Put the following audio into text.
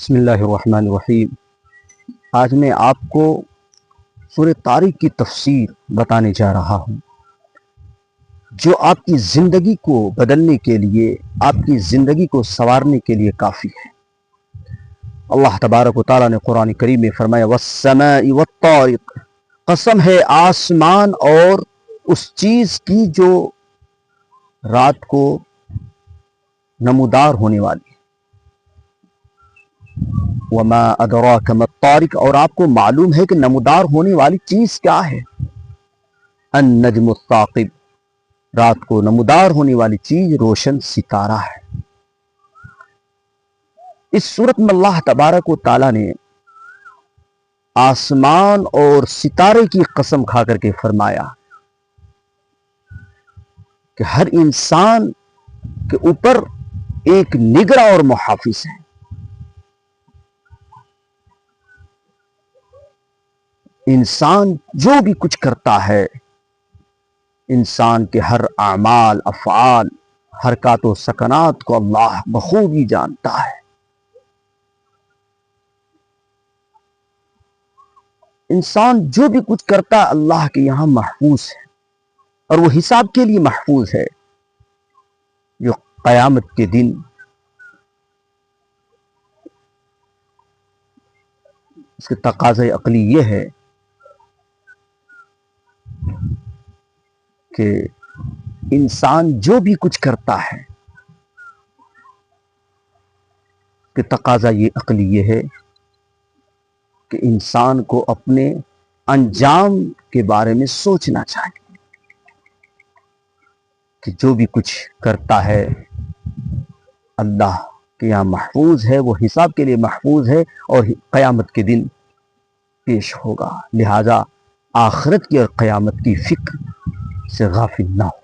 بسم اللہ الرحمن الرحیم۔ آج میں آپ کو سورہ طارق کی تفسیر بتانے جا رہا ہوں، جو آپ کی زندگی کو بدلنے کے لیے، آپ کی زندگی کو سنوارنے کے لیے کافی ہے۔ اللہ تبارک و تعالیٰ نے قرآن کریم میں فرمایا والسماء والطارق، قسم ہے آسمان اور اس چیز کی جو رات کو نمودار ہونے والی ہے۔ وما ادراک ما الطارق، اور آپ کو معلوم ہے کہ نمودار ہونے والی چیز کیا ہے؟ النجم الثاقب، رات کو نمودار ہونے والی چیز روشن ستارہ ہے۔ اس صورت میں اللہ تبارک و تعالیٰ نے آسمان اور ستارے کی قسم کھا کر کے فرمایا کہ ہر انسان کے اوپر ایک نگراں اور محافظ ہے۔ انسان جو بھی کچھ کرتا ہے، انسان کے ہر اعمال، افعال، حرکات و سکنات کو اللہ بخوبی جانتا ہے۔ انسان جو بھی کچھ کرتا ہے اللہ کے یہاں محفوظ ہے، اور وہ حساب کے لیے محفوظ ہے، جو قیامت کے دن اس کے تقاضۂ عقلی یہ ہے کہ انسان جو بھی کچھ کرتا ہے، کہ تقاضا یہ عقلی یہ ہے کہ انسان کو اپنے انجام کے بارے میں سوچنا چاہیے کہ جو بھی کچھ کرتا ہے اللہ کے یہاں محفوظ ہے، وہ حساب کے لیے محفوظ ہے، اور قیامت کے دن پیش ہوگا۔ لہذا آخرت کی اور قیامت کی فکر سے غافل نہ ہو۔